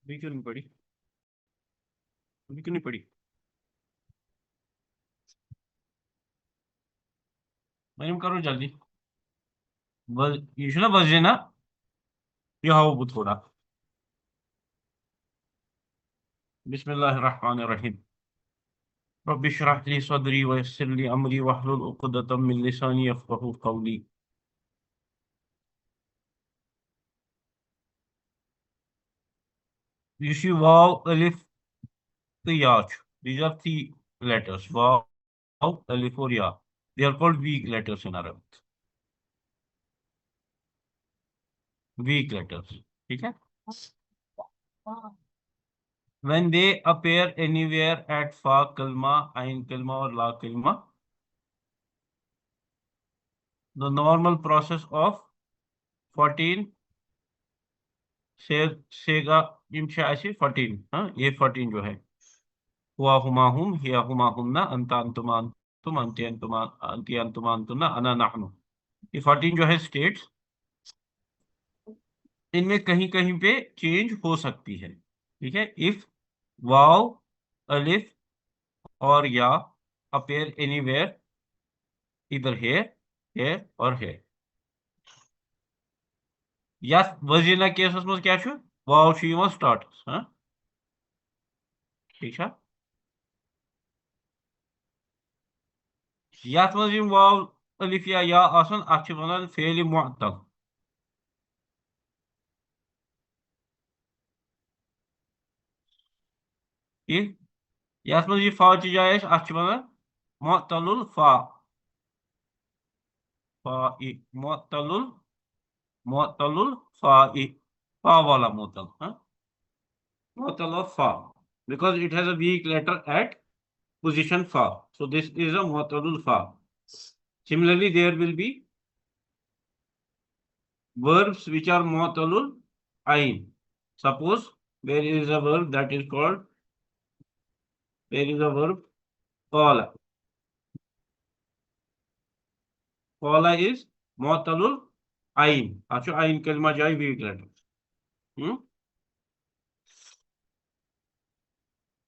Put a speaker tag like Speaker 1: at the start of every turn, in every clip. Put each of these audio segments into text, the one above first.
Speaker 1: अभी क्यों नहीं पड़ी? अभी क्यों नहीं पड़ी? मैंने करो जल्दी। ये ना वजह ना, ये हाउ थोड़ा। बिस्मिल्लाहिर्रहमानिर्रहीम। रब्बि इश्रह ली सदरी व यस्सिर ली अमरी वहलुल उक़दतम मिन लिसानी यफ़क़हू क़ौली। You see waw, alif, yach. These are three letters. Waw, alif or ya. They are called weak letters in Arabic. Weak letters. ठीक है? When they appear anywhere at fa kalma, ain kalma or la kalma, the normal process of 14 सेगा इनशा ऐसी 14, हाँ ये 14 जो है, हुआ हुमा हुम हिया हुमा हुमना अंता अंतुमान तुम अंति अंतुमान अंति अंतुमान तुमना अना नहनु। ये 14 जो है स्टेट्स, इनमें कहीं कहीं पे चेंज हो सकती है। ठीक है? इफ वाव, अलिफ और या अपेयर एनीवेयर, इधर हेयर और हेयर, या वजीना केसस में क्या छु वाव छु यिवन स्टार्ट, हाँ ठीक है। यात मज यिम वाव अलिफ या आसन अथ छु वनान फेल मुअत्तल। ठीक, यात मज ये फा ची जाय अथ छु वनान मुअत्तलुल फा। फा इ मुअत्तलुल, मुअत्तलुल फा इ, फा वाला मुअत्तल, हाँ mu'tal of fa, because it has a weak letter at position fa. So this is a mu'talul fa. Similarly, there will be verbs which are mu'talul ain. Suppose there is a verb that is called, there is a verb qala. Qala is mu'talul ain. Acho ain kalma jai weak letter. Hmm?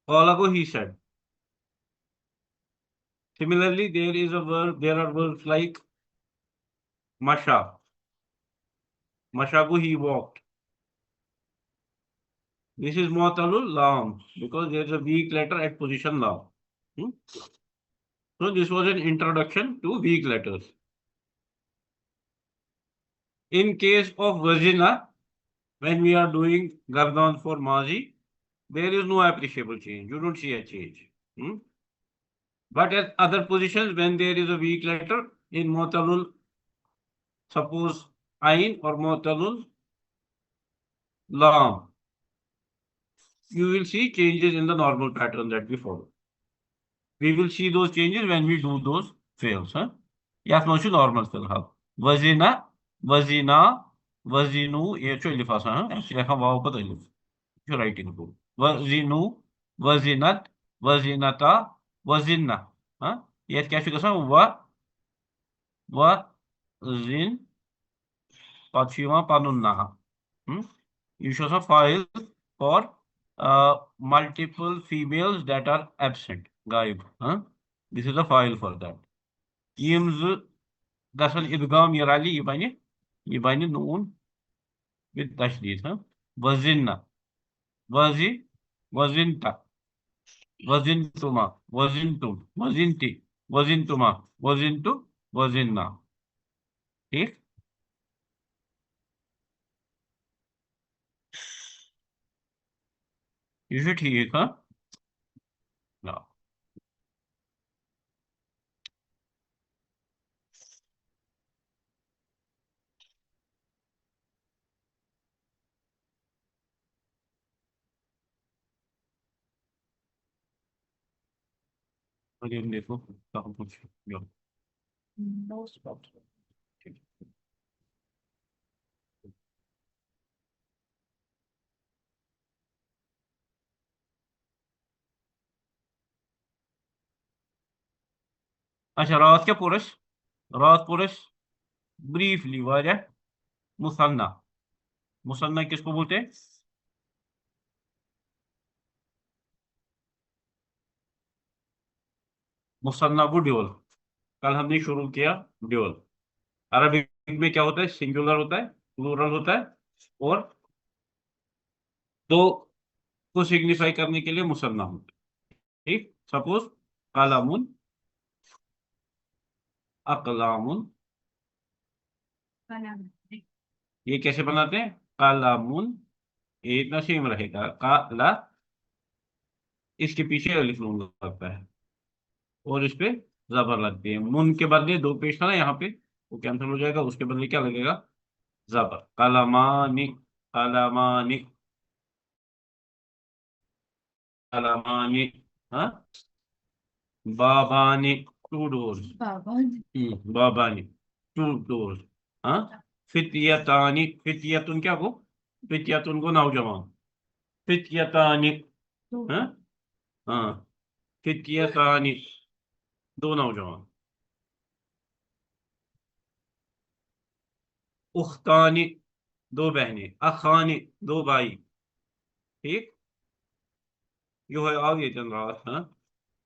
Speaker 1: Qala ko he said. Similarly, there is a verb, there are verbs like masha. Mashagu he walked. This is mu'talul lam because there is a weak letter at position lam. Hmm? So this was an introduction to weak letters. In case of vagina, when we are doing gardan for mazi, there is no appreciable change. You don't see a change. Hmm? But at other positions, when there is a weak letter in mu'talul, suppose ain or mu'talul lam, you will see changes in the normal pattern that we follow. We will see those changes when we do those fails. Huh? Yat motion normal filhal. Vazina, vazina, vazinu, ये जो लिखा सा है, ऐसे लिखा वाव पर लिख, जो राइटिंग को वजीनु, वजीनत, वजीनता, वजिन्ना, हाँ ये क्या शुरू सा व जिन पछिमा पनुन्ना, you show a file for multiple females that are absent, गायब, huh? This is a file for that. Yims गसन इदगाम यराली ये बने नून विद तशदीद, हाँ वजिन्ना, वजी, वजिनता, वजिनतुमा, वजिनतुम, वजिनती, वजिनतुमा, वजिनतु, वजिन्ना। ठीक, ये ठीक, हाँ ना। अरे देखो कहाँ कुछ नो स्टॉप। ठीक। अच्छा रात क्या पुरुष, रात पुरुष ब्रीफली वाजा मुसन्ना, मुसन्ना किसको बोलते हैं? मुसन्नबु ड्यूल। कल हमने शुरू किया ड्यूल। अरबिक में क्या होता है? सिंगुलर होता है, प्लूरल होता है, और दो को सिग्निफाई करने के लिए मुसन्ना होता है। ठीक, सपोज कलमुन, अकलामुन। ये कैसे बनाते हैं? कलमुन, ये इतना सेम रहेगा। काला, इसके पीछे अलिफ नून लगता है, और इस पे जबर लगती है। मुन के बदले दो पेश था ना यहाँ पे, वो कैंसिल हो जाएगा। उसके बदले क्या लगेगा? जबर। कलमानी, कलमानी, कलमानी। हाँ, बाबानी, टू डोर्स। बाबानी, टू डोर्स। हाँ, फितियतानी, फितियतुन क्या को? फितियतुन को नौजवान। फितियतानी। हाँ, हाँ, फितियतानी, दो नौजवान। उख्तानी, दो बहनें। अखानी, दो भाई। ठीक, you have all eaten right, huh?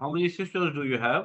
Speaker 1: How many sisters do you have?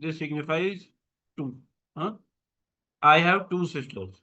Speaker 1: This signifies two. Huh? I have two sisters.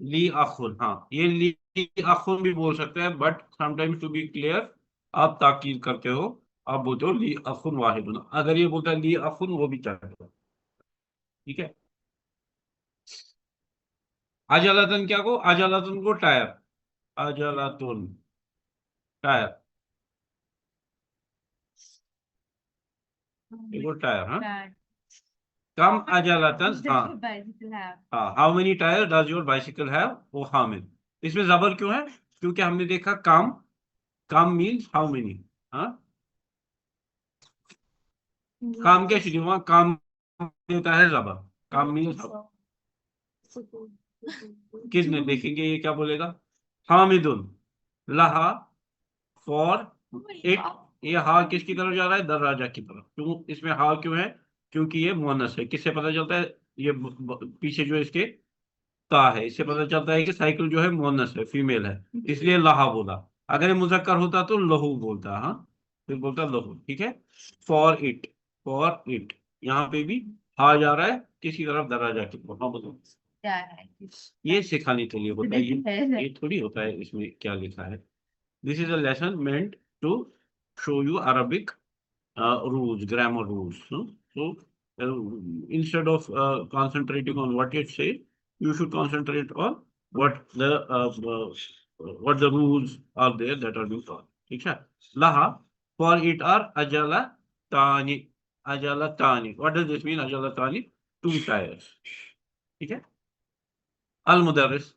Speaker 1: ली अखुन। हाँ, ये ली अखुन भी बोल सकते हैं, but sometimes to be clear आप ताकीद करते हो, आप बोलते हो ली अखुन वाहिदुन। अगर ये बोलता है ली अखुन, वो भी चलेगा। ठीक है। अजलातन क्या को? अजलातन को टायर। अजलातुन, टायर। ये को टायर। हाँ, कम अजलातन। हाँ, हाँ, how many tyre does your bicycle have? ओ हामिद। इसमें जबर क्यों है? क्योंकि हमने देखा कम, कम मीन्स हाउ मेनी। हाँ, काम क्या शुरू हुआ? काम देता है जबर। काम मीन्स, किसने देखेंगे ये क्या बोलेगा? हामिदुन लहा फॉर इट। ये हा किसकी तरफ जा रहा है? दरवाजा की तरफ। क्यों इसमें हा क्यों है? क्योंकि ये मुअन्नस है। किससे पता चलता है? ये पीछे जो इसके ता है, इससे पता चलता है कि साइकिल जो है मुअन्नस है, फीमेल है, इसलिए लहा बोला। अगर ये मुजक्कर होता तो लहू बोलता। हाँ, फिर बोलता लहू। ठीक है। फॉर इट, फॉर इट, यहाँ पे भी हा जा रहा है किसी तरफ? दरवाजा की तरफ। हाँ, बोलो। ये सिखाने के लिए होता है, ये थोड़ी होता है इसमें क्या लिखा है। This is a lesson meant to show you Arabic rules, grammar rules. No? So instead of concentrating on what it says, you should concentrate on what the rules are there that are being taught. ठीक है। Laha, for it are ajala tani, ajala tani. What does this mean? Ajala tani, two tires. ठीक है। अल मुदर्रिस,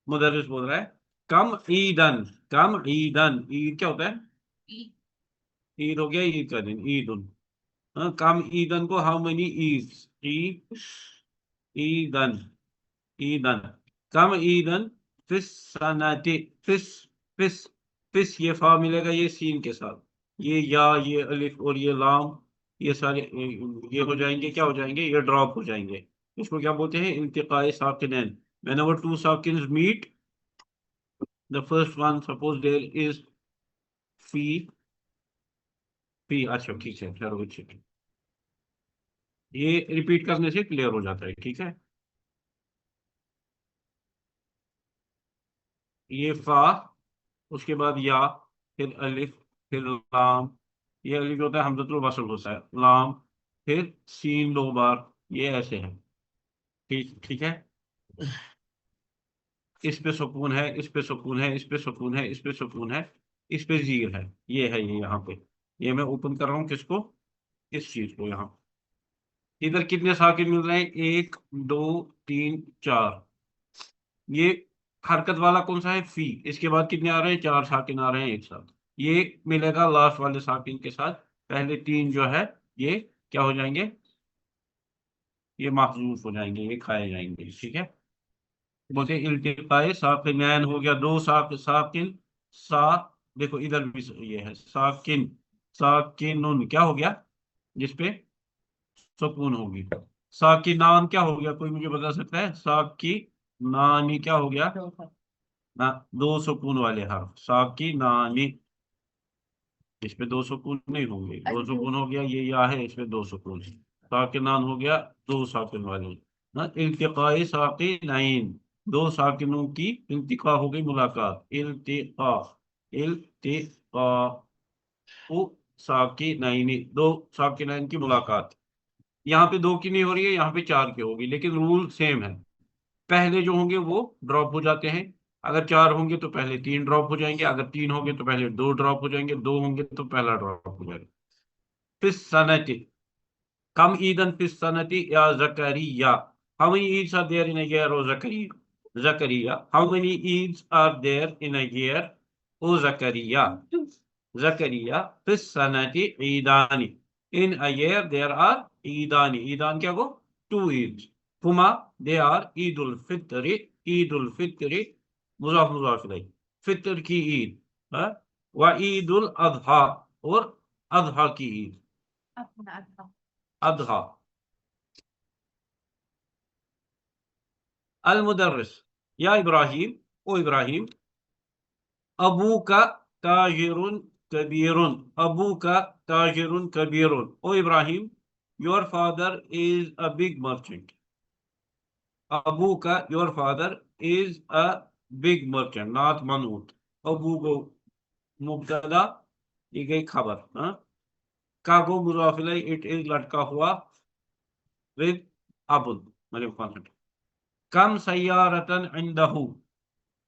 Speaker 1: मुदर्रिस बोल रहा है कम Eden, कम Eden. Eid क्या होता है? ईद हो गया, ईद का दिन, ईद उन। हाँ, कम ईदन को हाउ मेनी ईद? ईदन, ईदन। कम ईदन फिस सनाती। फिस, फिस, फिस, ये फा मिलेगा ये सीन के साथ। ये या, ये अलिफ और ये लाम, ये सारे ये हो जाएंगे, क्या हो जाएंगे? ये ड्रॉप हो जाएंगे। इसको क्या बोलते हैं? इल्तिकाए साकिनैन। whenever two sakins meet, the first one, suppose there is फी, फी। अच्छा, ठीक है, चलो, ठीक है। ये रिपीट करने से क्लियर हो जाता है। ठीक है। ये फा, उसके बाद या, फिर अलिफ, फिर लाम। ये अलिफ जो होता है हमजतुल वसल होता है, लाम, फिर सीन दो बार। ये ऐसे है। ठीक, ठीक है। इस पे सुकून है, इस पे सुकून है, इस पे सुकून है, इस पे सुकून है, इस पे जीर है। ये है, ये यहाँ पे। ये मैं ओपन कर रहा हूँ किसको? इस चीज को यहाँ। इधर कितने साकिन मिल रहे हैं? एक, दो, तीन, चार। ये हरकत वाला कौन सा है? फी। इसके बाद कितने आ रहे हैं? चार साकिन आ रहे हैं एक साथ। ये मिलेगा लास्ट वाले साकिन के साथ। पहले तीन जो है, ये क्या हो जाएंगे? ये महजूफ हो जाएंगे, ये खाए जाएंगे। ठीक है। बोलते हैं इल्तिकाए साकिनैन हो गया, दो साकिन सा, देखो इधर भी ये है साकिन, साकिनुन क्या हो गया जिसपे सुकून होगी। साकिनान क्या हो गया, कोई मुझे बता सकता है? साकी नानी क्या हो गया ना, दो सुकून वाले हर्फ साकी नानी, इस पे दो सुकून नहीं होंगे, दो सुकून हो गया, ये या है इसमें दो सुकून, साकिनान हो गया दो साकिन वाले ना, इल्तिकाए साकिनाइन, दो साकिनों की इल्तिका हो गई मुलाकात, इल्तिका, इल्तिका साकिनाइन, दो साकिनाइन की मुलाकात। यहाँ पे दो की नहीं हो रही है, यहाँ पे चार की होगी, लेकिन रूल सेम है। पहले जो होंगे वो ड्रॉप हो जाते हैं, अगर चार होंगे तो पहले तीन ड्रॉप हो जाएंगे, अगर तीन होंगे तो पहले दो ड्रॉप हो जाएंगे, दो होंगे तो पहला ड्रॉप हो जाएगा। फिर सनती, कम ईदन फिर सनती या जकरिया, how many Eids are there in a year, O Zakaria? Zakaria, how many Eids are there in a year, O Zakaria? Zakaria, फिर सनती ईदानी, in a year there are ईदानी, ईदान क्या को? Two Eids. Huma, they are ईदुल फित्री, ईदुल फित्री, मुजाफ मुजाफ इलैह, फितर की ईद, हाँ? व ईदुल अजहा, और अजहा की ईद, अजहा। अल मुदर्रिस, या इब्राहिम, ओ इब्राहिम, अबू का ताजिरुन कबीरुन, अबू का ताजिरुन कबीरुन, ओ Ibrahim, your father is a big merchant, अबू का your father is a big merchant, not मनूत, अबू को मुब्तदा, ये गई खबर, हाँ? का को मुजाफ इलैह, इट इज लटका हुआ विद अबुल, मतलब कम सय्यारतन इंदहू,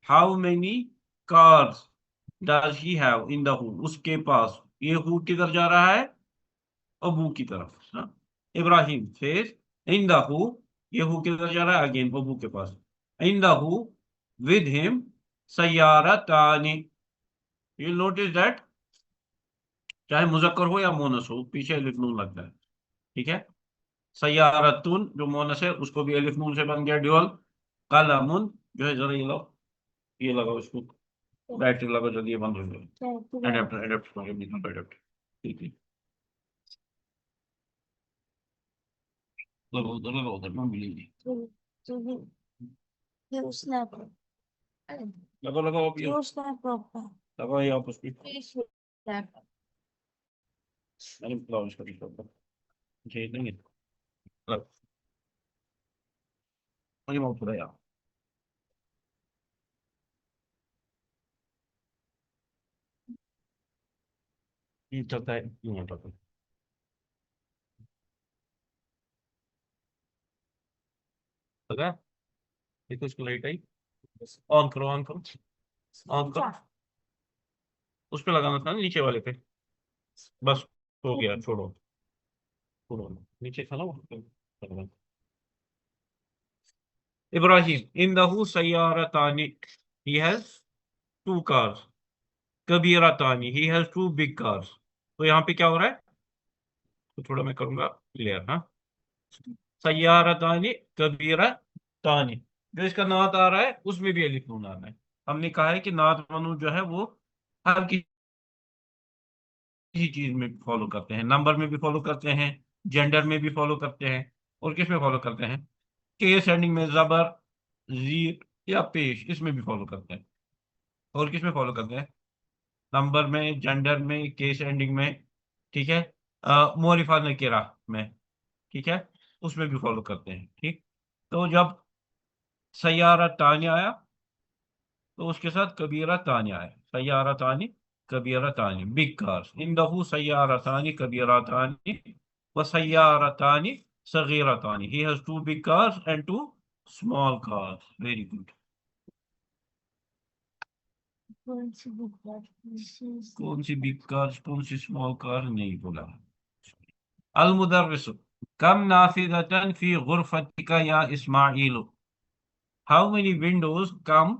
Speaker 1: how many cars does he have in the हु, उसके पास, ये हु किधर जा रहा है? अबू की तरफ, हाँ? इब्राहिम सेज इन द हु, ये हु किधर जा रहा है? अगेन अबू के पास, इन द हु, विद हिम, सय्यारतानी, यू नोटिस दैट चाहे मुजक्कर हो या मोनस हो पीछे अलिफ नून लगता है, ठीक है? सय्यारतुन जो मोनस है उसको भी अलिफ नून से बन गया ड्यूअल। कलमुन जो है, जरा ये लो, ये लगाओ इसको, बैटरी लगा, जल्दी ये बंद हो जाए, एडेप्टर एडेप्टर एडेप्टर, ठीक है, लगाओ उधर, लगाओ उधर, मैं मिलेंगी, लगाओ लगाओ, अब ये लगाओ, ये आप उस पर, मैंने लगाओ इसका भी, मुझे नहीं है, लगाओ, मुझे माउथ थोड़ा यार, ये चलता है, यूं होता है, लगा, देखो इसको लाइट आई, ऑन करो ऑन करो, ऑन करो, उस पे लगाना था ना, नीचे वाले पे, बस हो गया, छोड़ो छोड़ो, नीचे था ना वो। इब्राहिम इंदहु सय्यारतानी, ही हैज टू कार्स, कबीरतानी, he has two big cars, तो यहाँ पे क्या हो रहा है? तो थोड़ा मैं करूंगा क्लियर, हाँ? सय्यारतानी कबीरतानी, जो इसका नात आ रहा है उसमें भी अलिफ नून आ रहा है। हमने कहा है कि नात मनु जो है वो हर किसी चीज में फॉलो करते हैं, नंबर में भी फॉलो करते हैं, जेंडर में भी फॉलो करते हैं, और किस में फॉलो करते हैं? केस एंडिंग में जबर, जीर या पेश, इसमें भी फॉलो करते हैं। और किस में फॉलो करते हैं? नंबर में, जेंडर में, केस एंडिंग में, ठीक है, मोरिफा नकीरा में, ठीक है, उसमें भी फॉलो करते हैं, ठीक। तो जब सैयारा तानी आया तो उसके साथ कबीरा तानी आया, सैयारा तानी कबीरा तानी, बिग कार्स, इंदहू सैयारा तानी कबीरा तानी व सैयारा तानी सगीरा तानी, he has two big cars and two small cars, very good. कौन सी बिग कार्स, कौन सी स्मॉल कार, नहीं बोला। अल मुदर्रिस, कम नाफिज़तन फी गुरफतिका या इस्माइल, हाउ मेनी विंडोज, कम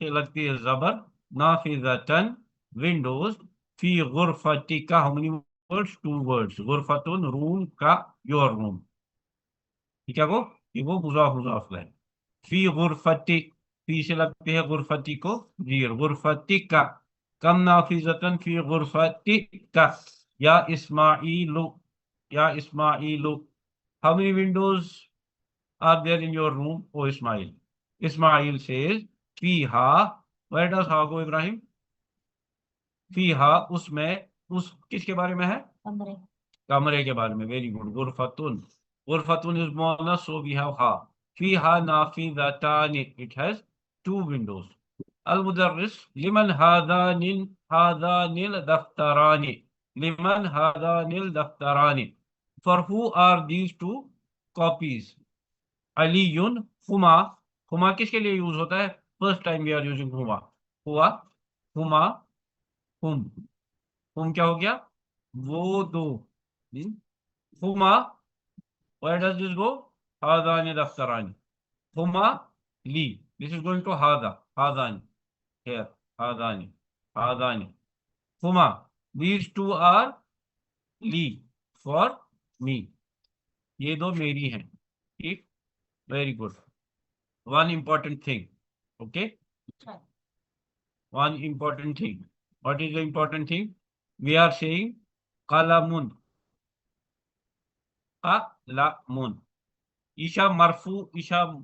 Speaker 1: से लगती है जबर, नाफिज़तन विंडोज, फी गुरफतिका, how many words, two words, गुरफतुन रूम का, योर रूम, ठीक है वो, ये वो मुजाफ मुजाफ है, फी गुरफती, फी से लगती है गुरफती को जीर, गुरफतिका, कम नाफिजतन फी गुरफतिका, या इस्माइलु, या इस्माइलु, how many windows are there in your room ओ इस्माइल? इस्माइल सेज फीहा, वेयर डज हा गो इब्राहिम? फीहा, उसमें, उस किसके बारे में है? कमरे, कमरे के बारे में, वेरी गुड, गुरफतुन, गुरफतुन इज मोनस, सो वी हैव हा, फीहा नाफिज़तानि, इट हैज टू विंडोज। अल मुदर्रिस लिमन हादानिल दफ्तरानि, लिमन हादानिल दफ्तरानि, for who are these two copies? अलीयुन, हुमा, हुमा किसके लिए यूज होता है? First time we are using हुमा, हुआ, हुमा, हुम, हुम क्या हो गया? वो दो, Huma, where does this go? हादानी दफ्तरानी, Huma Lee, this is going to हादानी, here, हादानी, हादानी, Huma, these two are Lee, for me, ये दो मेरी हैं, ठीक, very good. One important thing, okay, one important thing. What is the important thing? We are saying kalamun, kalamun. Isha marfu, isha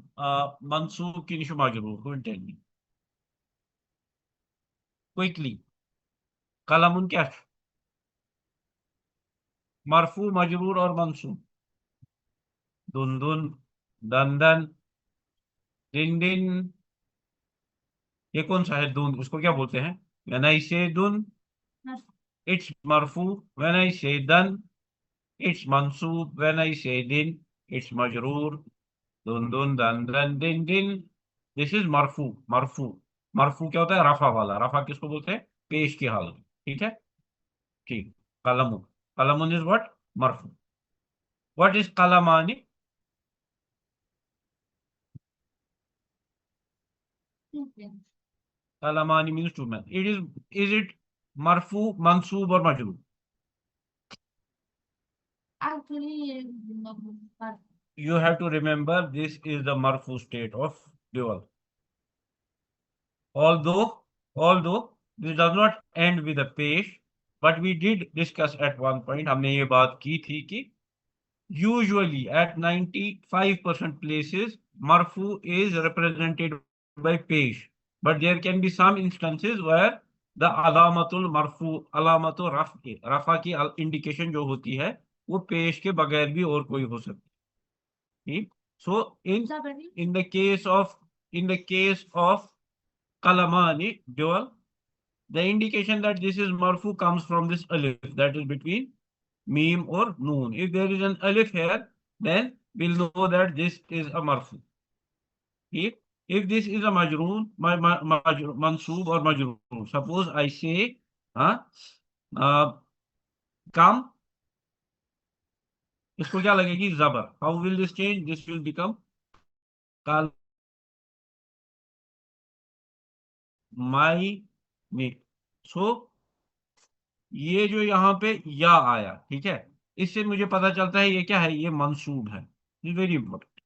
Speaker 1: mansub, ki isha majroor. Who will tell me quickly? कलामुन क्या है? मरफू, मजरूर और मंसूब। दुन, दन, दिन, ये कौन सा है दुन? उसको क्या बोलते हैं? व्हेन आई से दुन, इट्स मरफू, व्हेन आई से दन, इट्स मंसूब, व्हेन आई से दिन, इट्स मजरूर। दुन, दिन, दिस इज मरफू, मरफू, मरफू क्या होता है? रफा वाला, रफा किसको बोलते हैं? पेश की हालत, ठीक है, ठीक। कलमुन, कलमुन इज व्हाट? मरफू। व्हाट इज कलमानी? कलमानी means two man, is it मरफू, मंसूब और मजरूर? Actually, you have to remember this is the marfu state of dual. Although this does not end with a pesh, but we did discuss at one point, हमने ये बात की थी कि usually at 95% places marfu is represented by pesh, but there can be some instances where the alamatul marfu, alamatul rafa की indication जो होती है वो पेश के बगैर भी और कोई हो सकती है, ठीक। So in the case of kalamani dual, the indication that this is marfu comes from this alif that is between meme or noon. If there is an alif here, then we'll know that this is a marfu. If this is a majroon, mansoob or majroon, suppose I say, come, इसको क्या लगेगी? जबर। How will this change? This will become कल, माई, मी। सो ये जो यहाँ पे या आया, ठीक है, इससे मुझे पता चलता है ये क्या है? ये मंसूब है, वेरी इंपॉर्टेंट।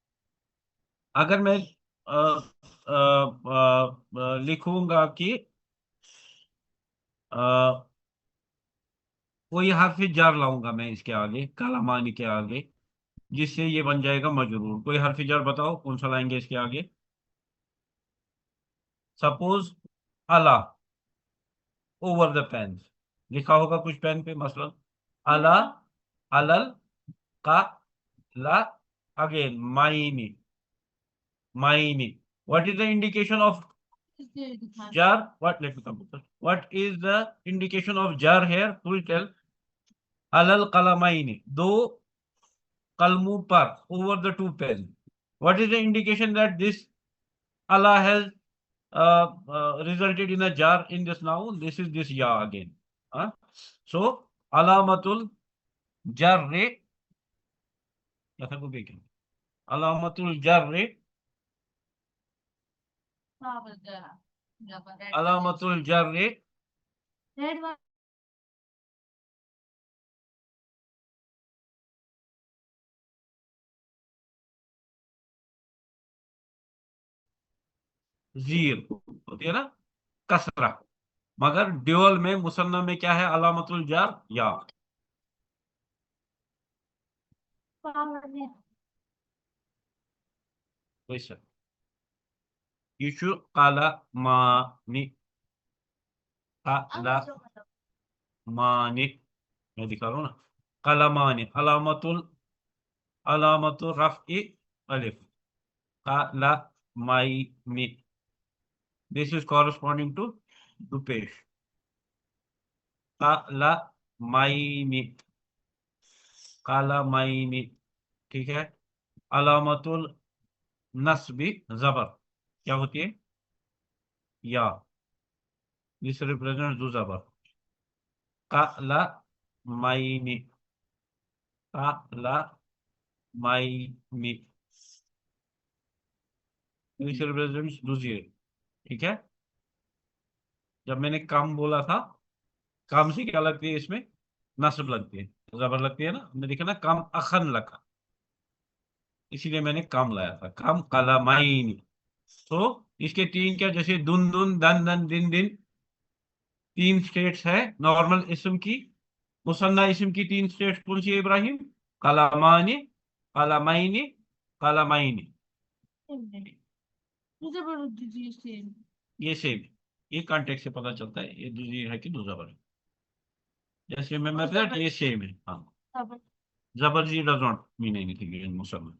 Speaker 1: अगर मैं लिखूंगा कि कोई हर्फ जार लाऊंगा मैं इसके आगे, कलामानी के आगे, जिससे ये बन जाएगा मजरूर। कोई हर्फ जार बताओ कौन सा लाएंगे इसके आगे? सपोज अला, ओवर द पेन, लिखा होगा कुछ पेन पे, मसलन अला, अलल, का, ला, again माइनी, माइनी। What is the indication of jar? What? Let me come. What is the indication of jar here? Who will tell? Alal kalamaini. दो कलमों पर, over the two pen. What is the indication that this Allah has resulted in a jar in this noun? This is this ya again. So alamatul jarre, alamatul jarre, alamatul jarre, जीर होती है ना, कसरा। मगर dual में Muthanna में क्या है, अलामतुल jar या। वैसे ये काला मानी, काला मानी, मैं दिखा रहा हूँ ना, काला मानी अलामतुल रफ़ई अलिफ, काला माइनी, this is corresponding to Rupesh, काला माइनी, काला माइनी। ठीक है। अलामतुल नस्बी जबर क्या होती है, या, दिस रिप्रेजेंट दो जबर, काला माइनी, काला माइनी, दिस रिप्रेजेंट दो जीरो। ठीक है। जब मैंने कम बोला था, कम से क्या लगती है इसमें, नस्ब लगती है, जबर लगती है ना, हमने देखा ना, कम अखन लगा, इसीलिए मैंने कम लाया था, कम कलामाइन। तो इसके तीन क्या, जैसे दुन दुन दन दन दिन दिन, तीन स्टेट्स है नॉर्मल इस्म की। मुसन्ना इस्म की तीन स्टेट्स कौन सी है इब्राहिम, कलामानी, कलामाइनी, कलामाइनी। ये सेम, ये कॉन्टेक्स्ट से पता चलता है ये दूसरी है कि दूसरा है। जैसे मैं मतलब ये सेम है, हाँ। जबर does not mean anything in Muslim.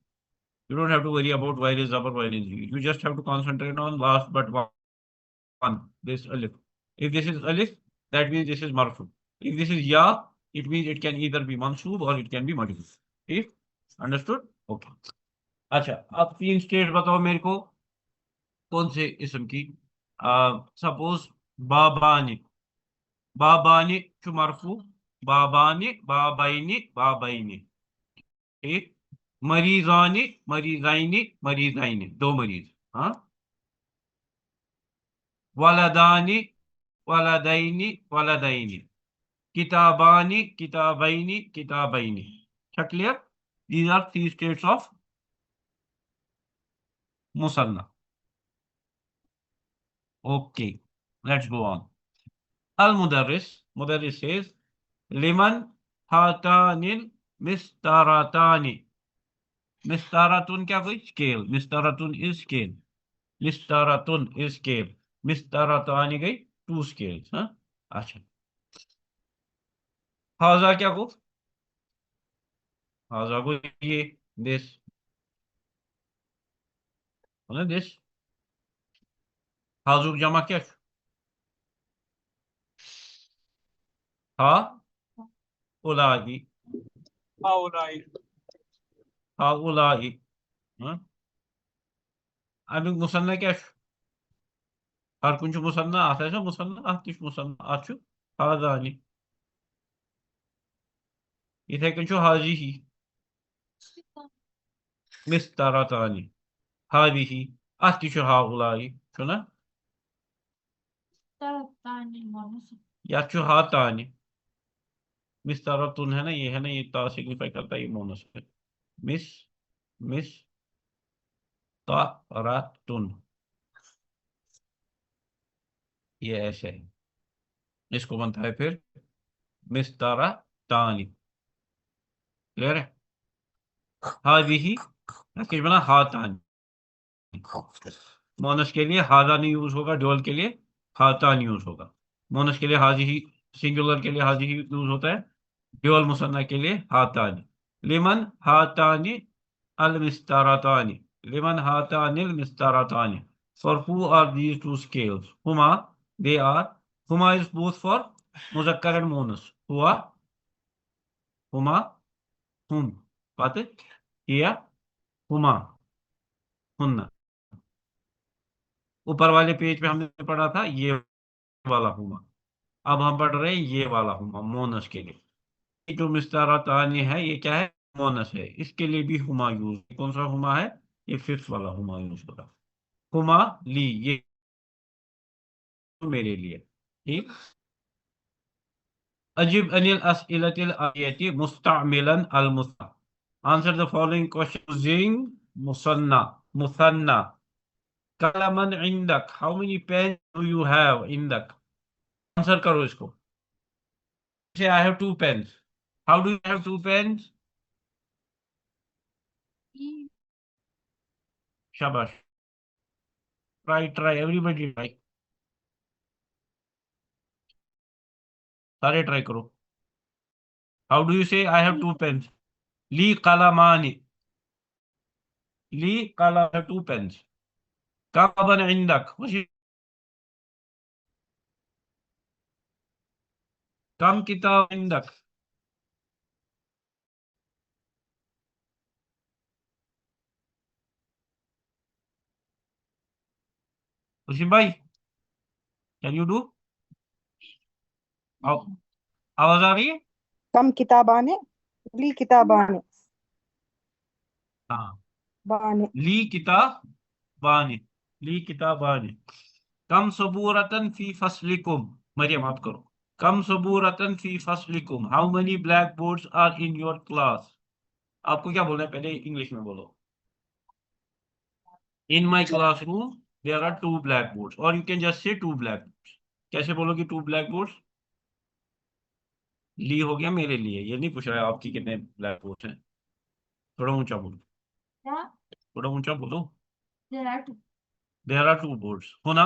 Speaker 1: You don't have to worry about where is Zabar, where is Ji. You just have to concentrate on last but one, this alif. If this is alif, that means this is marfu. If this is ya, it means it can either be mansoob or it can be majhul. If understood? Okay. अच्छा, अब तीन state बताओ मेरे को, कौन से इसम की। सपोज बाबानी, बाबानी टू मारफू, बाबानी बाबाइनी बाबाइनी। ठीक। मरीजानी मरीजाइनी मरीजाइनी, दो मरीज, हाँ। वलदानी वलदैनी वलदैनी, किताबानी किताबैनी किताबैनी। Clear? These are three states of मुसन्ना। Okay, let's go on. अल मुदर्रिस, मुदर्रिस सेज लिमन हातानिल मिस्तारातानी। मिस्तारातुन क्या, कोई स्केल, मिस्तारातुन इज स्केल, मिस्तारातुन इज स्केल, मिस्तारातानी गई टू स्केल्स, हाँ। अच्छा, हाजा क्या को, हाजा को ये, दिस, दिस, हाजुक जमा क्या, हा उलाही, हा उलाही, हाँ। अभी मुसन्ना क्या, हर कुछ मुसन्ना आता है, मुसन्ना आतिश मुसन्ना आचु, हाजानी, इथे कुछ हाजी ही, मिस्तारातानी, हादी ही, आतिश हा उलाही, सुना, या चु हातानी, मिस्तारातुन है ना, ये है ना, ये ता सिग्निफाई करता है ये मोनस है। मिस, मिस तारातुन, ये ऐसे है, इसको बनता है फिर मिस्तारा तानी। क्लियर है? हादिही किस बना, हातानी, मोनस के लिए हादानी यूज होगा, ड्यूअल के लिए हातानी यूज होगा। मोनस के लिए हाजिही, सिंगुलर के लिए हाजिही यूज होता है, ड्यूअल मुसन्ना के लिए हातानी। लिमन हातानी अल मिस्तारातानी, लिमन हातानी अल मिस्तारातानी। For who are these two scales? Huma, they are. Huma is both for मुजक्कर and मोनस। हुआ, हुमा, हुम, बात है, किया, हुमा, हुन्ना। ऊपर वाले पेज पे हमने पढ़ा था ये वाला हुमा, अब हम पढ़ रहे हैं ये वाला हुमा मोनस के लिए। ये जो मिस्तारा तानी है ये क्या है, मोनस है, इसके लिए भी हुमा यूज, कौन सा हुमा है, ये फिफ्थ वाला हुमा यूज होगा। हुमा ली, ये मेरे लिए। ठीक। अजिब अनिल अस्इलतिल आयति मुस्तअमिलन अल मुसा, answer the following question using मुसन्ना, मुसन्ना। कलमन इंदक, how many pen do you have इंदक? आंसर करो इसको। Say I have 2 pens. How do you have 2 pens? शाबाश, ट्राई ट्राई एवरीबॉडी ट्राई, सारे ट्राई करो। How do you say I have 2 pens? ली कलमानी, ली कलम 2 पेन्स। कलमन इंदक, कम किताब इंदक। वसीम भाई, कैन यू डू? आवाज आ रही है?
Speaker 2: कम किताबाने, ली किताबाने,
Speaker 1: हाँ,
Speaker 2: बाने।
Speaker 1: ली किताबानी, ली किताबानी। कम सबूरतन फी फसलिकुम, मरियम आप करो। कम सबूरतन फी फसलिकुम, how many black boards are in your class? आपको क्या बोलना है, पहले इंग्लिश में बोलो। In my classroom there are 2 black boards, और you can just say 2 black boards. कैसे बोलोगे 2 ब्लैक बोर्ड्स? ली हो गया मेरे लिए, ये नहीं पूछ रहा है आपकी कितने ब्लैक बोर्ड्स हैं। थोड़ा ऊंचा बोलो, थोड़ा ऊंचा बोलो। There are 2 boards. होना,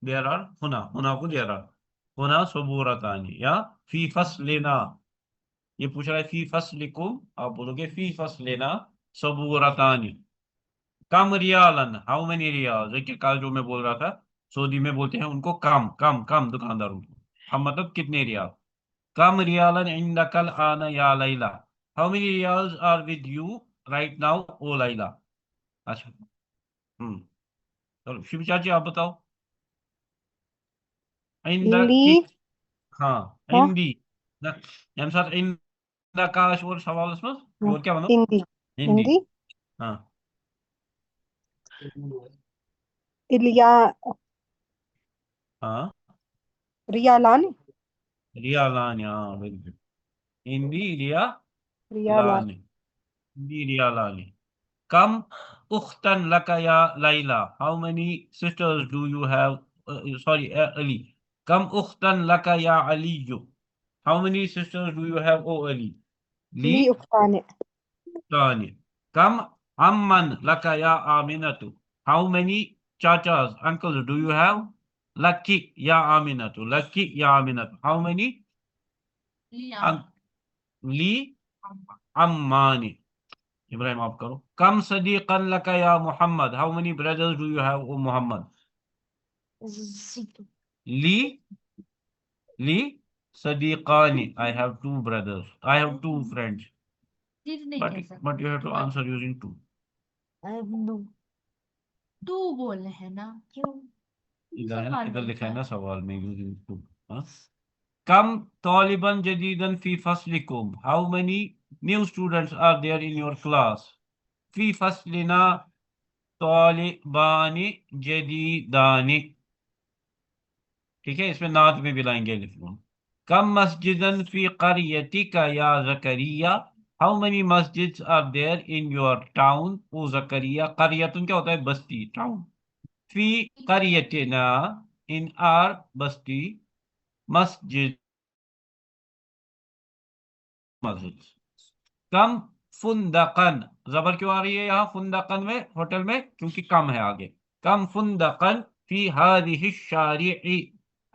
Speaker 1: देयर आर, होना को देयर आर। होना सबूरतानी या फी फसलिना, ये पूछ रहा है फी फसलिकुम, आप बोलोगे फी फसलिना सबूरतानी। कम रियालन, हाउ मेनी रियाल, देखिए कल जो मैं बोल रहा था, सऊदी में बोलते हैं उनको कम कम कम, दुकानदारों को। हम मतलब कितने रियाल? कम रियालन इंदकल आना या Laila, how many riyals are with you right now O Laila? अच्छा, चलो शिव चाची आप बताओ। इंदक
Speaker 2: ली,
Speaker 1: की, हाँ,
Speaker 2: हाँ,
Speaker 1: हिंदी ना, यम साथ इंदक का और सवाल इसमें
Speaker 2: हाँ,
Speaker 1: और क्या बनो?
Speaker 2: हिंदी,
Speaker 1: हिंदी,
Speaker 2: हिंदी।
Speaker 1: हाँ।
Speaker 2: इलिया,
Speaker 1: हाँ,
Speaker 2: रियालान,
Speaker 1: रियालान, हाँ वेरी गुड। हिंदी रिया
Speaker 2: रियालान।
Speaker 1: लान, हिंदी रिया लान। कम उख्तन लका या Laila, how many sisters do you have? Sorry Ali, कम उख्तन लका या Ali, how many sisters do you have O Ali? ली
Speaker 2: ली उख्ताने,
Speaker 1: तानी। कम अम्मन लका या आमिनतु, how many chachas uncles do you have? लकी या आमिनतु, लकी या आमिनतु, हाउ मेनी? ली अम्मानी। इब्राहिम आप करो। कम सदीकन लका या Mohammad, how many brothers do you have O Mohammad? ली, ली सदीकानी, I have 2 brothers, I have 2 friends, but you have to answer using 2। इधर लिखा है ना सवाल में यूजिंग 2। हाँ, कम तालिबन जदीदन फी फसलिकुम, how many new students are there in your class? फी फसलिना तालिबानी जदीदानी, ठीक है, इसमें नात में भी लाएंगे लिखूं। कम मस्जिदन फी करियतिका या Zakariya, how many masjids are there in your town O Zakariya? करियतुन क्या होता है? बस्ती, टाउन। फी करियतिना, इन आर बस्ती, मस्जिद, मस्जिद। कम फुंदकन, जबर क्यों आ रही है यहाँ फुंदकन में, होटल में? क्योंकि कम है आगे। कम फुंदकन फी हादिहि शारि'i,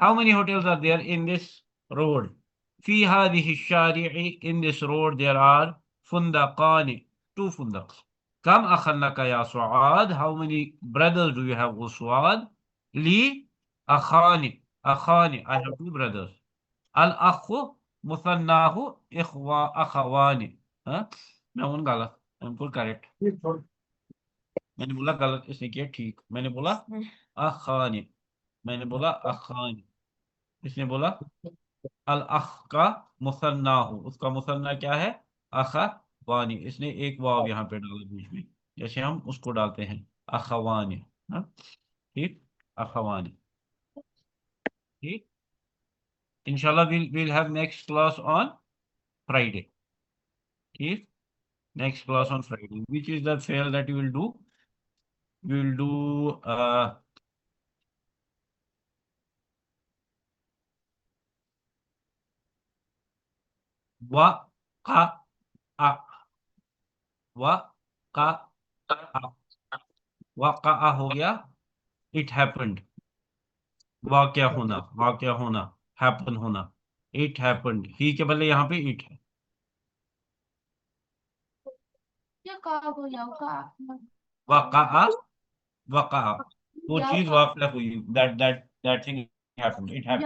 Speaker 1: how many hotels are there in this road? फी हादिहि शारि'i, in this road there are फुंदकानी, 2 फुंदक्स। कम अखन्नका या Suad, how many brothers do you have O Suad? ली अखानी, अखानी, आई हैव 2 ब्रदर्स। अल अखु मुसन्नाहु इखवा अखवानी, हाँ, मैं हूँ गलत, बिल्कुल करेक्ट। मैंने बोला गलत, इसने किया ठीक। मैंने बोला अखानी, मैंने बोला अखानी, इसने बोला अल अख का मुसन्ना हो, उसका मुसन्ना क्या है? अखा वानी, इसने एक वाव यहाँ पे डाला बीच में, जैसे हम उसको डालते हैं अखवानी। हाँ, ठीक, अखवानी। ठीक, इंशाल्लाह we'll have next class on Friday. ठीक, next class on Friday, which is the fail that you will do? we'll do wa ka a wa ka a वाक़ा हो गया, इट हैपेंड। वाक़या होना, हैपन होना, इट हैपेंड। ही के बदले यहाँ पे इट है। वाक़ा वाक़ा वो चीज वाक़या हुई, that thing happened, it happened.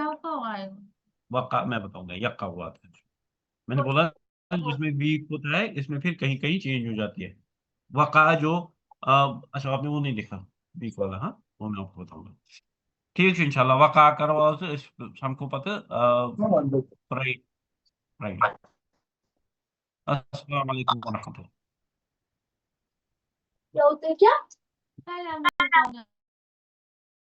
Speaker 1: वाक़ा मैं बताऊंगा, यक्का हुआ था। मैंने बोला जिसमें वीक होता है इसमें फिर कहीं कहीं चेंज हो जाती है। वाक़ा जो अच्छा आपने वो नहीं देखा वीक वाला, हाँ वो मैं आपको बताऊंगा। ठीक है इंशाल्लाह। वाक़ा करो हमको पता राइट राइट। अस्सलाम वालेकुम व रहमतुल्लाह।